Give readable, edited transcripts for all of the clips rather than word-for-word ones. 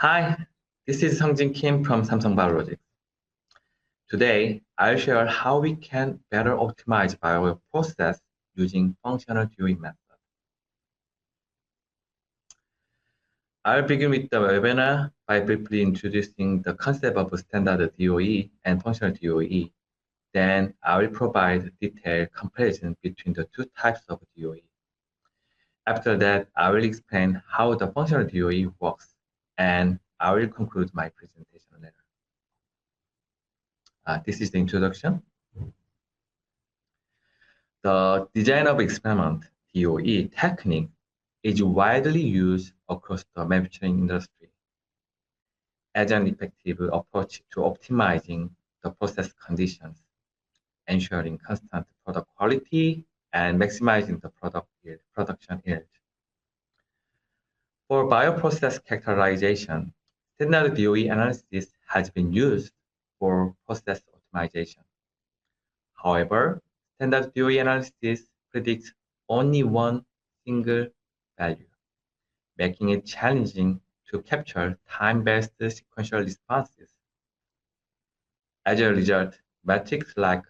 Hi, this is Sungjin Kim from Samsung Biologics. Today, I'll share how we can better optimize bioprocess using functional DOE method. I'll begin with the webinar by briefly introducing the concept of standard DOE and functional DOE. Then I will provide detailed comparison between the two types of DOE. After that, I will explain how the functional DOE works, and I will conclude my presentation later. This is the introduction. The design of experiment, DOE technique, is widely used across the manufacturing industry as an effective approach to optimizing the process conditions, ensuring constant product quality, and maximizing the production yield. For bioprocess characterization, standard DOE analysis has been used for process optimization. However, standard DOE analysis predicts only one single value, making it challenging to capture time-based sequential responses. As a result, metrics like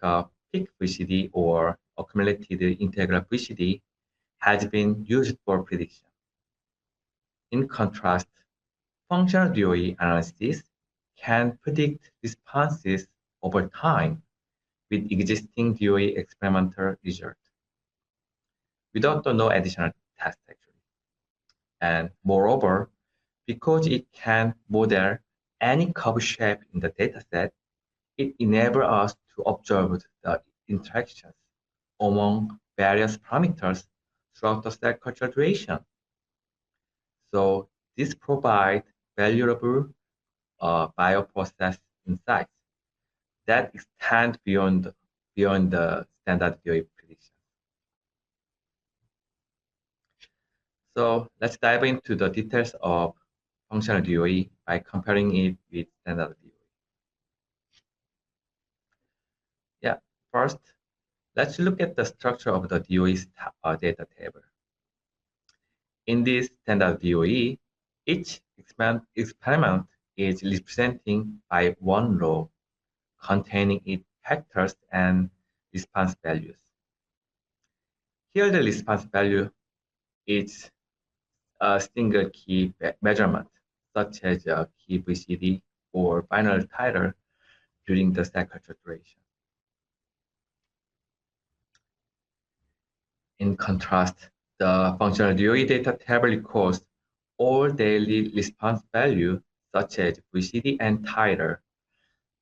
peak VCD or accumulated integral VCD has been used for prediction. In contrast, functional DOE analysis can predict responses over time with existing DOE experimental results without no additional test actually. And moreover, because it can model any curve shape in the dataset, it enables us to observe the interactions among various parameters throughout the cell culture duration. So this provides valuable bioprocess insights that extend beyond the standard DOE prediction. So let's dive into the details of functional DOE by comparing it with standard DOE. Yeah, first, let's look at the structure of the DOE data table. In this standard DOE, each experiment is representing by one row containing its factors and response values. Here, the response value is a single key measurement, such as a key VCD or final titer during the cell culture duration. In contrast, the functional DOE data table records all daily response values, such as VCD and titer,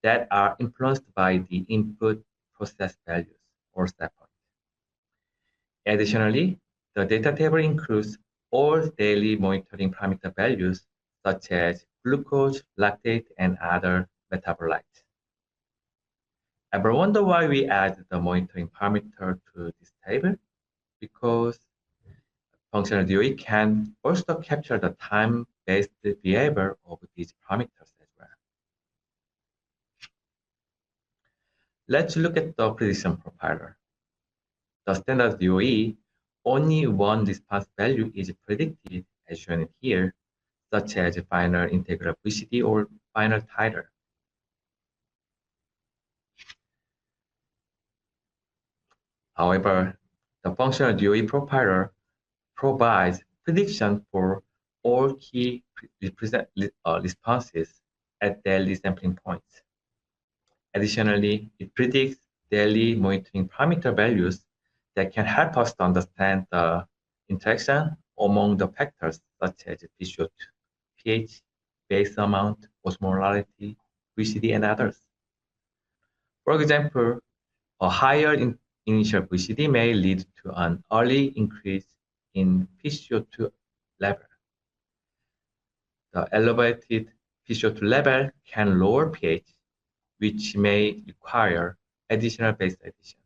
that are influenced by the input process values or set point. Additionally, the data table includes all daily monitoring parameter values, such as glucose, lactate, and other metabolites. Ever wonder why we add the monitoring parameter to this table? Because functional DOE can also capture the time-based behavior of these parameters as well. Let's look at the prediction profiler. The standard DOE, only one response value is predicted as shown here, such as final integral VCD or final titer. However, the functional DOE profiler provides prediction for all key responses at daily sampling points. Additionally, it predicts daily monitoring parameter values that can help us to understand the interaction among the factors such as PCO2, pH, base amount, osmolarity, VCD, and others. For example, a higher initial VCD may lead to an early increase in PCO2 level. The elevated PCO2 level can lower pH, which may require additional base addition.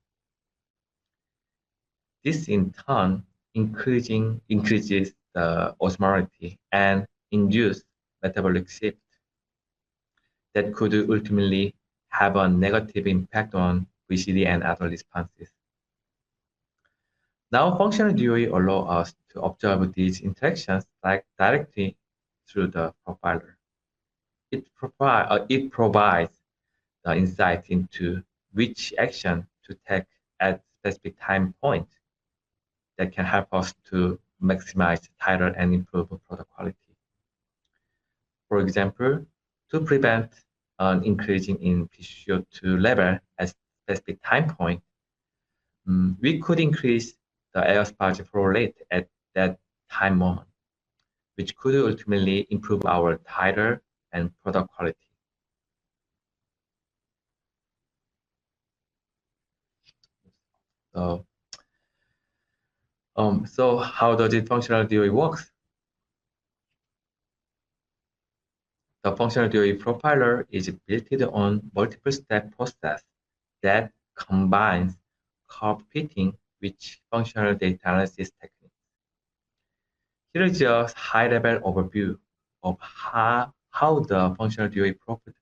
This in turn increases the osmolarity and induces metabolic shift that could ultimately have a negative impact on VCD and other responses. Now, functional DOE allow us to observe these interactions directly through the profiler. it provides the insight into which action to take at specific time point that can help us to maximize titer and improve product quality. For example, to prevent an increasing in PCO2 level at specific time point, we could increase the aerospace flow rate at that time moment, which could ultimately improve our titer and product quality. So, so how does it functional DOE works? The functional DOE profiler is built on multiple step process that combines curve fitting with functional data analysis techniques. Here is a high-level overview of how the functional DOE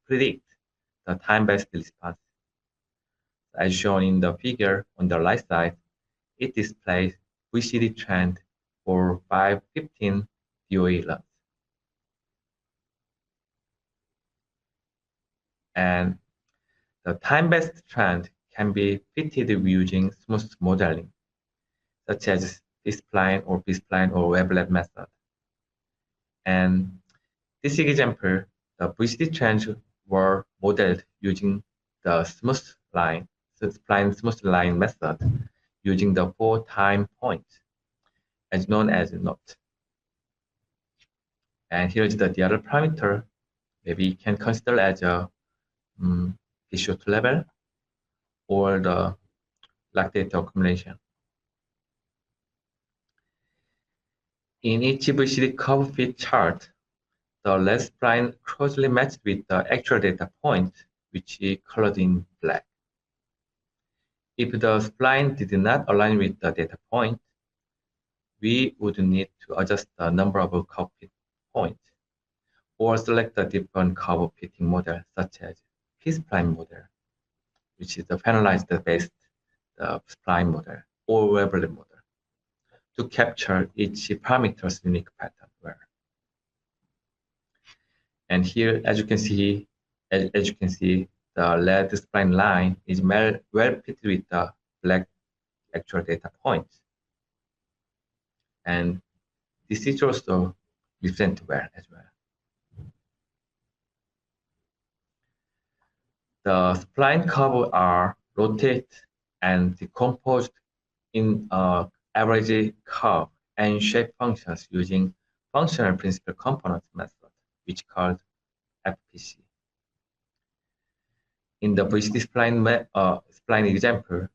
predicts the time-based response. As shown in the figure on the right side, it displays VCD trend for 515 DOE runs. And the time-based trend can be fitted using smooth modeling, such as B-spline or wavelet method. And this example, the VCD trends were modeled using the spline smooth line method using the 4 time points, as known as NOT. And here's the other parameter. Maybe you can consider as a PCO2 level or the lactate accumulation. In each VCD curve fit chart, the red spline closely matched with the actual data point, which is colored in black. If the spline did not align with the data point, we would need to adjust the number of curve fit points or select a different curve fitting model, such as P-spline model, which is the penalized based spline model or wavelet model, to capture each parameter's unique pattern well. And here, as you can see, the red spline line is well fitted with the black actual data points. And this is also represented well as well. The spline curves are rotated and decomposed in average curve and shape functions using functional principal components method, which is called FPC. In the VCD spline example,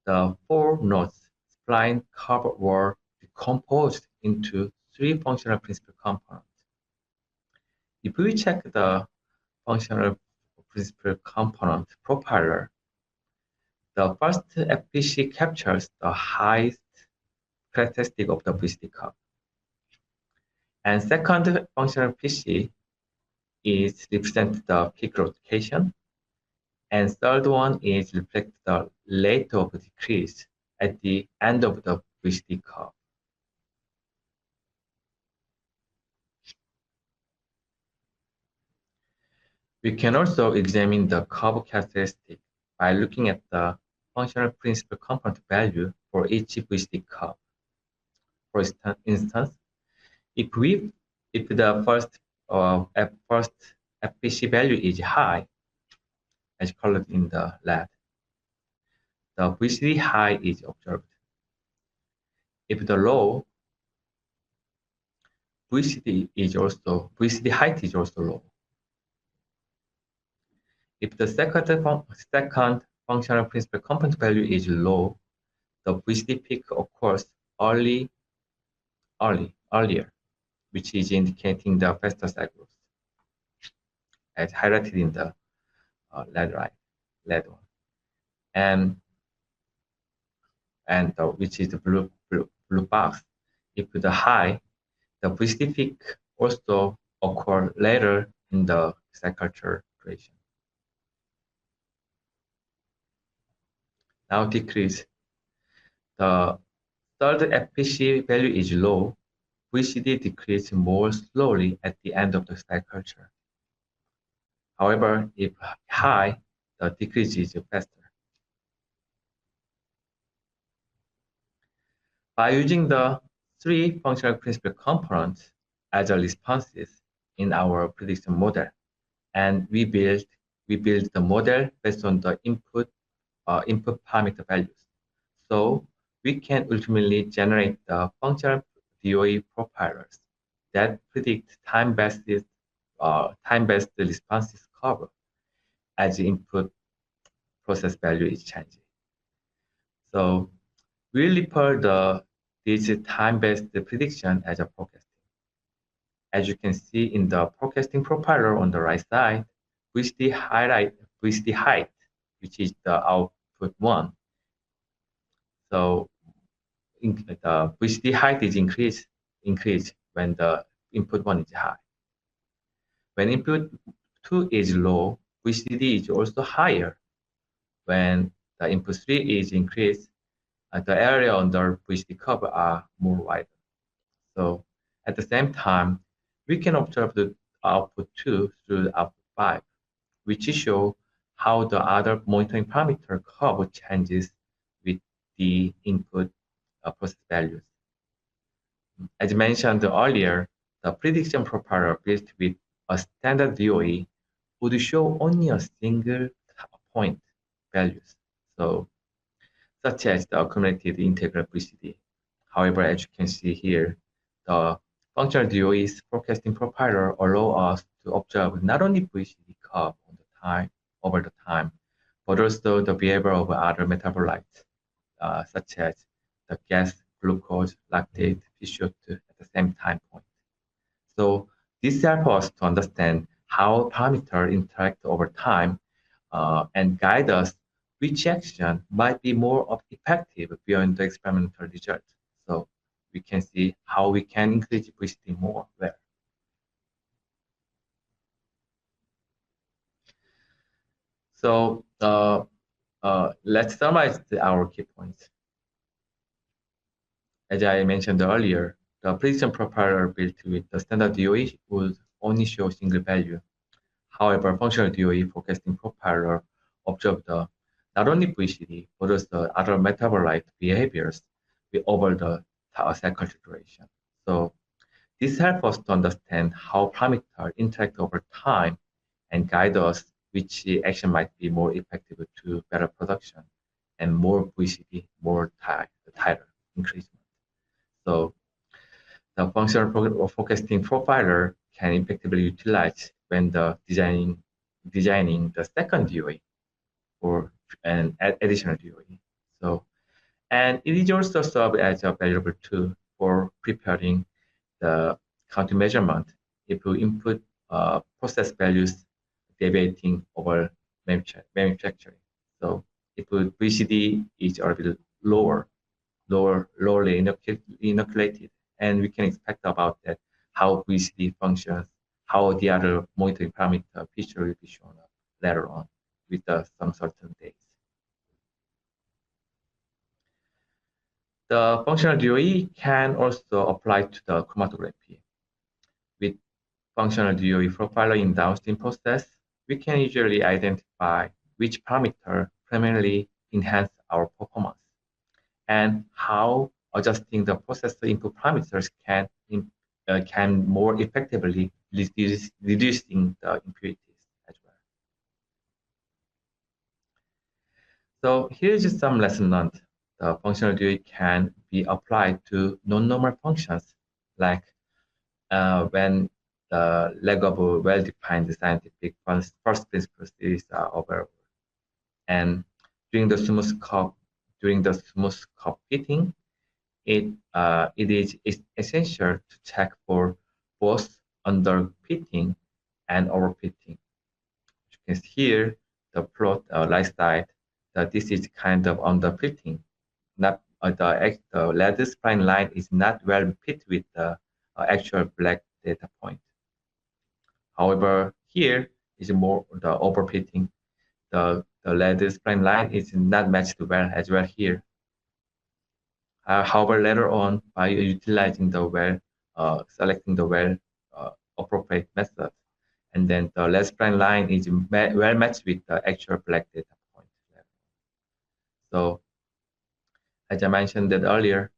the 4 nodes spline curve were decomposed into 3 functional principal components. If we check the functional principal component profiler, the first FPC captures the highest characteristic of the VCD curve. And second functional PC is represent the peak rotation. And third one is reflect the rate of decrease at the end of the VCD curve. We can also examine the curve characteristic by looking at the functional principal component value for each VCD curve. For instance, if the first FPC value is high, as colored in the red, the VCD high is observed. If the low, VCD height is also low. If the second functional principal component value is low, the VCD peak occurs earlier, which is indicating the faster cell growth, as highlighted in the red one, and which is the blue box. If the high, the VCD peak also occur later in the cell culture duration. Now decrease. The third FPC value is low. VCD decreases more slowly at the end of the cell culture. However, if high, the decrease is faster. By using the three functional principal components as a responses in our prediction model, and we build the model based on the input parameter values. So we can ultimately generate the functional DOE profilers that predict time-based responses curve as the input process value is changing. So we refer this time-based prediction as a forecasting. As you can see in the forecasting profiler on the right side, with the height, which is the output one. So with the height is increased when the input one is high. When input two is low, VCD is also higher. When the input three is increased, the area under which the curve are more wider. So at the same time, we can observe the output 2 through the output 5, which show how the other monitoring parameter curve changes with the input process values. As mentioned earlier, the prediction profiler built with a standard DOE would show only a single point values. So such as the accumulated integral VCD. However, as you can see here, the functional DOE's forecasting profiler allow us to observe not only VCD curve over the time, but also the behavior of other metabolites, such as the gas, glucose, lactate, PCO2 at the same time point. So this helps us to understand how parameters interact over time and guide us which action might be more effective beyond the experimental result. So we can see how we can increase publicity more there. So let's summarize our key points. As I mentioned earlier, the precision profiler built with the standard DOE would only show single value. However, functional DOE forecasting profiler observed not only VCD, but also other metabolite behaviors over the cycle duration. So this helps us to understand how parameters interact over time and guide us which action might be more effective to better production and more VCD, more tighter increasement. So the functional forecasting profiler can effectively utilize when designing the second DOE or an additional DOE. So, and it is also served as a valuable tool for preparing the countermeasurement if you input process values deviating over manufacturing. So if VCD is a little lowly inoculated, and we can expect about that how VCD functions, how the other monitoring parameter picture will be shown up later on with some certain dates. The functional DOE can also apply to the chromatography. With functional DOE profiler in downstream process, we can usually identify which parameter primarily enhance our performance and how adjusting the processor input parameters can more effectively reducing the impurities as well. So here's just some lesson learned. The functional DOE can be applied to non-normal functions, like when the leg of a well-defined scientific first principles is available. And during the smooth cup fitting, it is essential to check for both underfitting and overfitting. You can see here the plot right side that this is kind of underfitting. Not the lather spline line is not well fit with the actual black data point. However, here is more the overfitting. The lather spline line is not matched well as well here. However, later on, by utilizing the selecting the appropriate method, and then the less spline line is well matched with the actual black data point. So as I mentioned that earlier,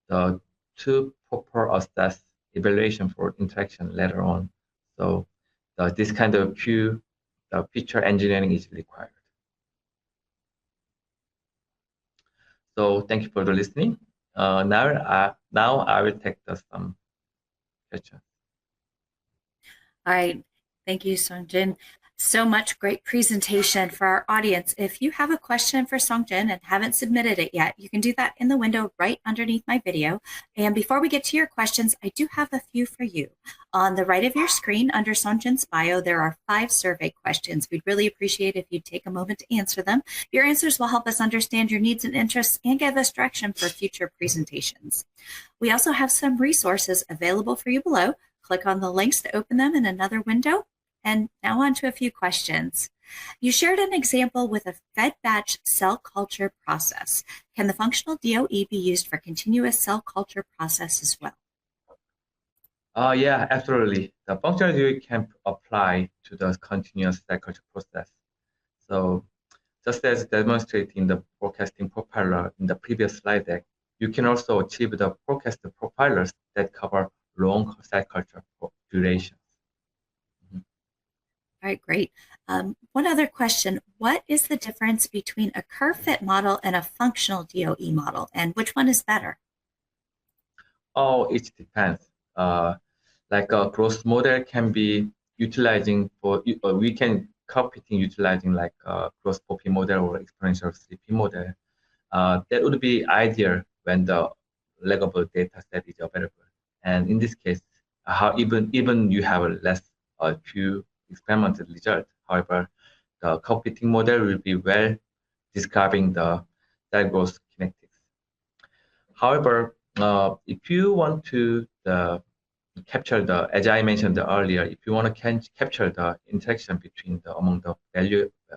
the two proper assess evaluation for interaction later on. So this kind of feature engineering is required. So thank you for the listening. Now I will take some questions. All right. Thank you, Sungjin. So much great presentation for our audience. If you have a question for Sungjin and haven't submitted it yet, you can do that in the window right underneath my video. And before we get to your questions, I do have a few for you. On the right of your screen under Sungjin's bio, there are 5 survey questions. We'd really appreciate if you'd take a moment to answer them. Your answers will help us understand your needs and interests and give us direction for future presentations. We also have some resources available for you below. Click on the links to open them in another window. And now on to a few questions. You shared an example with a fed batch cell culture process. Can the functional DOE be used for continuous cell culture process as well? Yeah, absolutely. The functional DOE can apply to the continuous cell culture process. So just as demonstrated in the forecasting profiler in the previous slide deck, you can also achieve the forecast profilers that cover long cell culture duration. All right, great. One other question. What is the difference between a curve fit model and a functional DOE model, and which one is better? Oh, it depends. Like a growth model can be utilizing for, we can computing utilizing like a growth 4P model or exponential 3P model. That would be ideal when the legible data set is available. And in this case, how even you have a less few experimental result. However, the computing model will be well describing the cell growth kinetics. However, if you want to capture as I mentioned earlier, if you want to capture the interaction between among the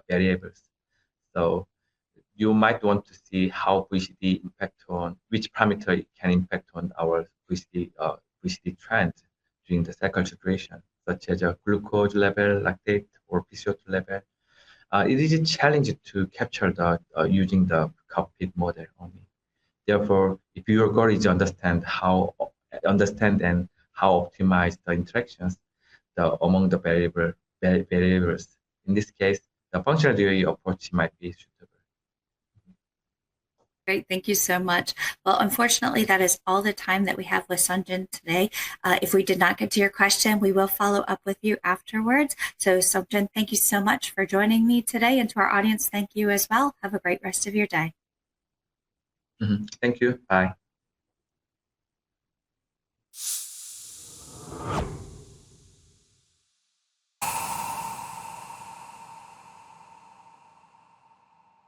variables, so you might want to see how VCD impact on which parameter it can impact on our VCD trend during the cell culture duration, such as a glucose level, lactate, or PCO2 level. It is a challenge to capture using the cockpit model only. Therefore, if your goal is to understand and how optimize the interactions among the variables, in this case, the functional DOE approach might be suitable. Great, thank you so much. Well, unfortunately, that is all the time that we have with Sungjin today. If we did not get to your question, we will follow up with you afterwards. So Sungjin, thank you so much for joining me today, and to our audience, thank you as well. Have a great rest of your day. Thank you. Bye.